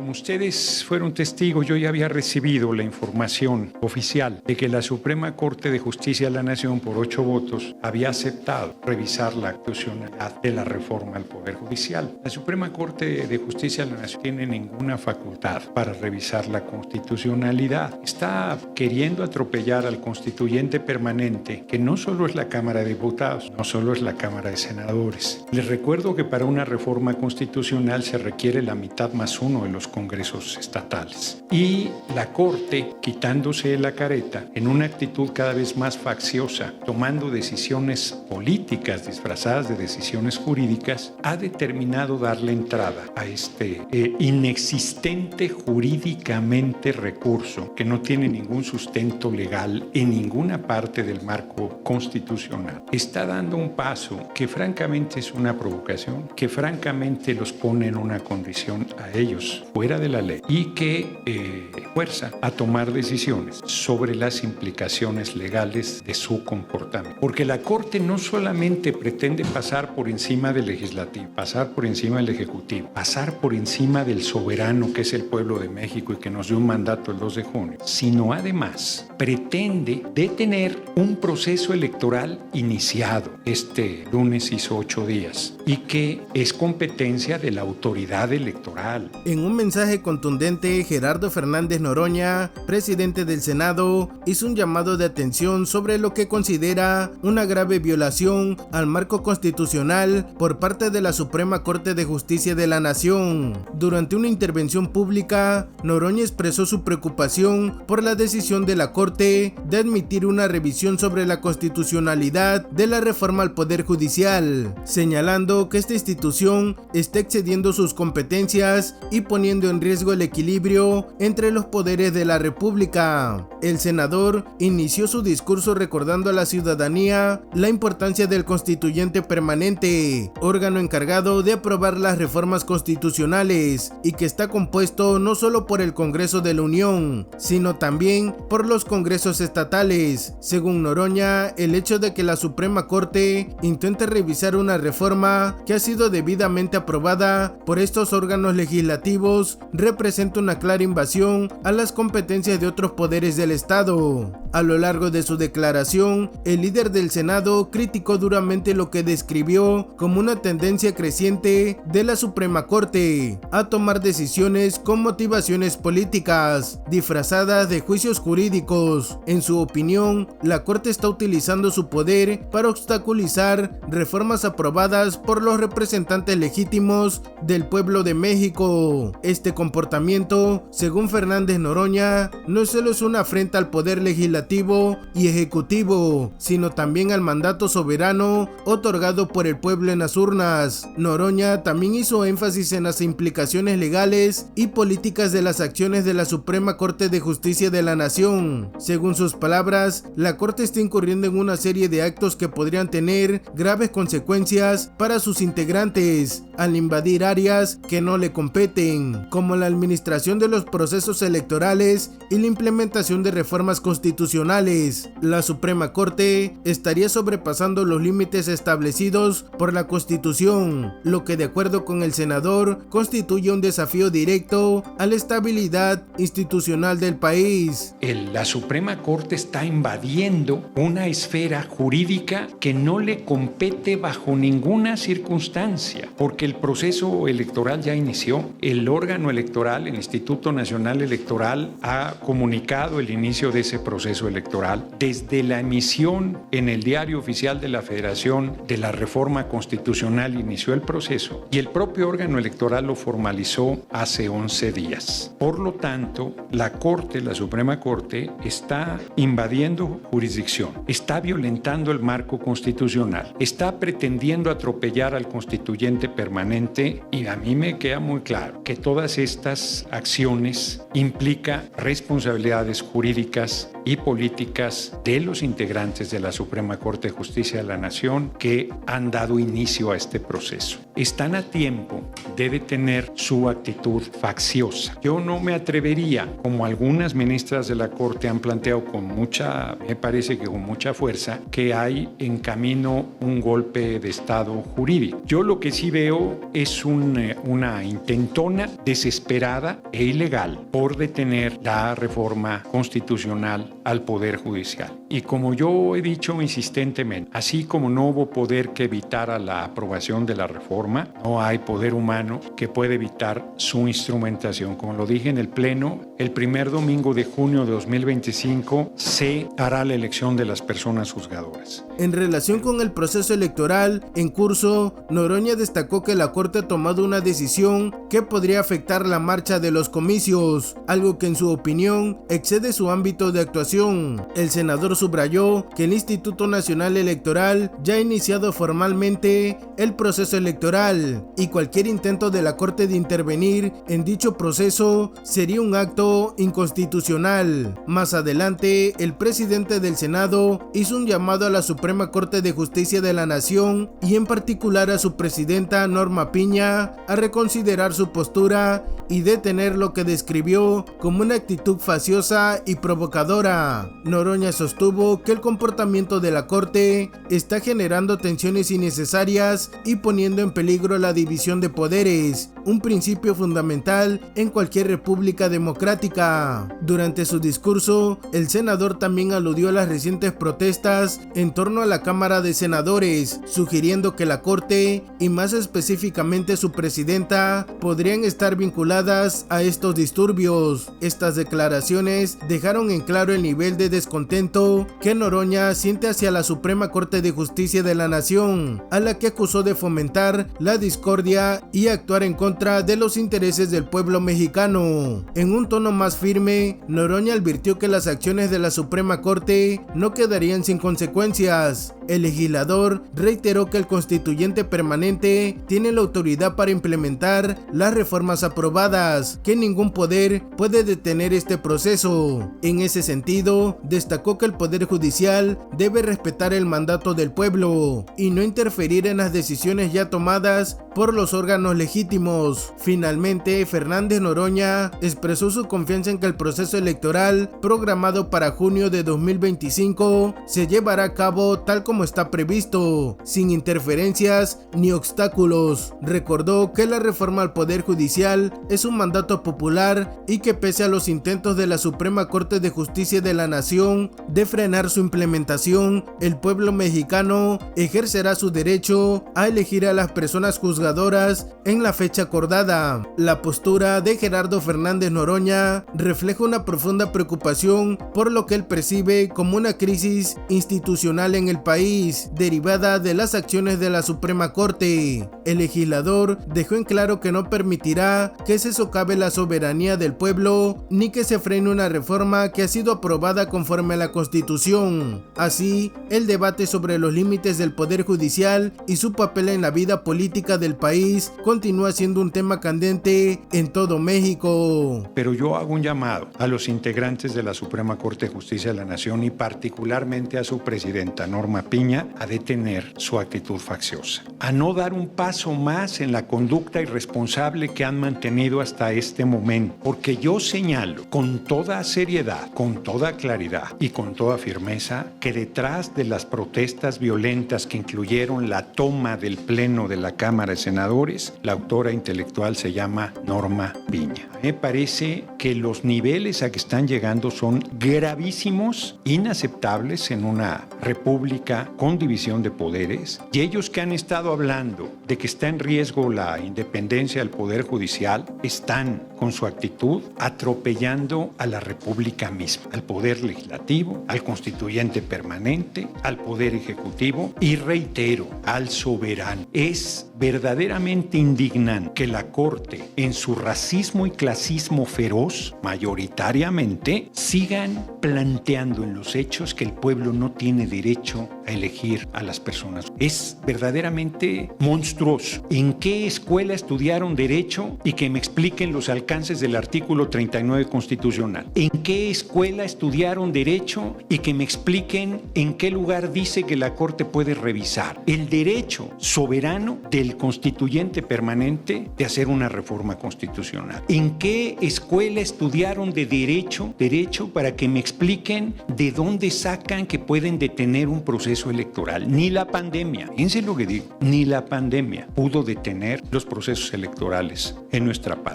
Como ustedes fueron testigos, yo ya había recibido la información oficial de que la Suprema Corte de Justicia de la Nación, por 8 votos, había aceptado revisar la constitucionalidad de la reforma al Poder Judicial. La Suprema Corte de Justicia de la Nación no tiene ninguna facultad para revisar la constitucionalidad. Está queriendo atropellar al constituyente permanente, que no solo es la Cámara de Diputados, no solo es la Cámara de Senadores. Les recuerdo que para una reforma constitucional se requiere la mitad más uno de los congresos estatales. Y la Corte, quitándose la careta, en una actitud cada vez más facciosa, tomando decisiones políticas disfrazadas de decisiones jurídicas, ha determinado darle entrada a este inexistente jurídicamente recurso que no tiene ningún sustento legal en ninguna parte del marco constitucional. Está dando un paso que francamente es una provocación, que francamente los pone en una condición a ellos fuera de la ley y que fuerza a tomar decisiones sobre las implicaciones legales de su comportamiento. Porque la Corte no solamente pretende pasar por encima del legislativo, pasar por encima del ejecutivo, pasar por encima del soberano que es el pueblo de México y que nos dio un mandato el 2 de junio, sino además pretende detener un proceso electoral iniciado. Este lunes hizo 8 días y que es competencia de la autoridad electoral. En un mensaje contundente, Gerardo Fernández Noroña, presidente del Senado, hizo un llamado de atención sobre lo que considera una grave violación al marco constitucional por parte de la Suprema Corte de Justicia de la Nación. Durante una intervención pública, Noroña expresó su preocupación por la decisión de la Corte de admitir una revisión sobre la constitucionalidad de la reforma al Poder Judicial, señalando que esta institución está excediendo sus competencias y poniendo en riesgo el equilibrio entre los poderes de la República. El senador inició su discurso recordando a la ciudadanía la importancia del constituyente permanente, órgano encargado de aprobar las reformas constitucionales y que está compuesto no solo por el Congreso de la Unión, sino también por los congresos estatales. Según Noroña, el hecho de que la Suprema Corte intente revisar una reforma que ha sido debidamente aprobada por estos órganos legislativos representa una clara invasión a las competencias de otros poderes del Estado. A lo largo de su declaración, el líder del Senado criticó duramente lo que describió como una tendencia creciente de la Suprema Corte a tomar decisiones con motivaciones políticas, disfrazadas de juicios jurídicos. En su opinión, la Corte está utilizando su poder para obstaculizar reformas aprobadas por los representantes legítimos del pueblo de México. Este comportamiento, según Fernández Noroña, no solo es una afrenta al poder legislativo y ejecutivo, sino también al mandato soberano otorgado por el pueblo en las urnas. Noroña también hizo énfasis en las implicaciones legales y políticas de las acciones de la Suprema Corte de Justicia de la Nación. Según sus palabras, la Corte está incurriendo en una serie de actos que podrían tener graves consecuencias para sus integrantes al invadir áreas que no le competen, como la administración de los procesos electorales y la implementación de reformas constitucionales. La Suprema Corte estaría sobrepasando los límites establecidos por la Constitución, lo que de acuerdo con el senador constituye un desafío directo a la estabilidad institucional del país. La Suprema Corte está invadiendo una esfera jurídica que no le compete bajo ninguna circunstancia, porque el proceso electoral ya inició. El órgano electoral, el Instituto Nacional Electoral, ha comunicado el inicio de ese proceso electoral. Desde la emisión en el Diario Oficial de la Federación de la reforma constitucional inició el proceso y el propio órgano electoral lo formalizó hace 11 días. Por lo tanto, la Corte, la Suprema Corte, está invadiendo jurisdicción, está violentando el marco constitucional, está pretendiendo atropellar al constituyente permanente y a mí me queda muy claro que todas estas acciones implican responsabilidades jurídicas y políticas de los integrantes de la Suprema Corte de Justicia de la Nación que han dado inicio a este proceso. Están a tiempo de detener su actitud facciosa. Yo no me atrevería, como algunas ministras de la Corte han planteado me parece que con mucha fuerza, que hay en camino un golpe de Estado jurídico. Yo lo que sí veo es una intentona desesperada e ilegal por detener la reforma constitucional al Poder Judicial. Y como yo he dicho insistentemente, así como no hubo poder que evitara la aprobación de la reforma, no hay poder humano que pueda evitar su instrumentación. Como lo dije en el Pleno, el primer domingo de junio de 2025 se hará la elección de las personas juzgadoras. En relación con el proceso electoral en curso, Noroña destacó que la Corte ha tomado una decisión que podría afectar la marcha de los comicios, algo que en su opinión excede su ámbito de actuación. El senador subrayó que el Instituto Nacional Electoral ya ha iniciado formalmente el proceso electoral y cualquier intento de la Corte de intervenir en dicho proceso sería un acto inconstitucional. Más adelante, el presidente del Senado hizo un llamado a la Suprema Corte de Justicia de la Nación y en particular a su presidenta Norma Piña a reconsiderar su postura y detener lo que describió como una actitud facciosa y provocadora. Noroña sostuvo que el comportamiento de la Corte está generando tensiones innecesarias y poniendo en peligro la división de poderes, un principio fundamental en cualquier república democrática. Durante su discurso, el senador también aludió a las recientes protestas en torno a la Cámara de Senadores, sugiriendo que la Corte, y más específicamente su presidenta, podrían estar vinculadas a estos disturbios. Estas declaraciones dejaron en claro el nivel de descontento que Noroña siente hacia la Suprema Corte de Justicia de la Nación, a la que acusó de fomentar la discordia y actuar en contra de los intereses del pueblo mexicano. En un tono más firme, Noroña advirtió que las acciones de la Suprema Corte no quedarían sin consecuencias. El legislador reiteró que el constituyente permanente tiene la autoridad para implementar las reformas aprobadas, que ningún poder puede detener este proceso. En ese sentido, destacó que el Poder Judicial debe respetar el mandato del pueblo y no interferir en las decisiones ya tomadas por los órganos legítimos. Finalmente, Fernández Noroña expresó su confianza en que el proceso electoral programado para junio de 2025 se llevará a cabo tal como está previsto, sin interferencias ni obstáculos. Recordó que la reforma al Poder Judicial es un mandato popular y que pese a los intentos de la Suprema Corte de Justicia de la Nación de frenar su implementación, el pueblo mexicano ejercerá su derecho a elegir a las personas juzgadoras en la fecha acordada. La postura de Gerardo Fernández Noroña refleja una profunda preocupación por lo que él percibe como una crisis institucional en el país, derivada de las acciones de la Suprema Corte. El legislador dejó en claro que no permitirá que se socave la soberanía del pueblo ni que se frene una reforma que ha sido aprobada conforme a la Constitución. Así, el debate sobre los límites del Poder Judicial y su papel en la vida política del país continúa siendo un tema candente en todo México. Pero yo hago un llamado a los integrantes de la Suprema Corte de Justicia de la Nación y particularmente a su presidenta Norma Piña a detener su actitud facciosa, a no dar un paso más en la conducta irresponsable que han mantenido hasta este momento, porque yo señalo con toda seriedad, con toda claridad y con toda firmeza que detrás de las protestas violentas que incluyeron la toma del Pleno de la Cámara de Senadores, la autora intelectual se llama Norma Piña. Me parece que los niveles a que están llegando son gravísimos, inaceptables en una república con división de poderes, y ellos que han estado hablando de que está en riesgo la independencia del Poder Judicial están con su actitud atropellando a la república misma, al Poder Legislativo, al Constituyente Permanente, al Poder Ejecutivo y, reitero, al soberano. Es verdaderamente indignante que la Corte, en su racismo y clasismo feroz, mayoritariamente, sigan planteando en los hechos que el pueblo no tiene derecho a elegir a las personas. Es verdaderamente monstruoso. ¿En qué escuela estudiaron Derecho y que me expliquen los alcances del artículo 39 constitucional? ¿En qué escuela estudiaron Derecho y que me expliquen en qué lugar dice que la Corte puede revisar el derecho soberano del constituyente permanente de hacer una reforma constitucional? ¿En qué escuela estudiaron de derecho para que me expliquen de dónde sacan que pueden detener un proceso electoral? Ni la pandemia, fíjense lo que digo, ni la pandemia pudo detener los procesos electorales en nuestra patria.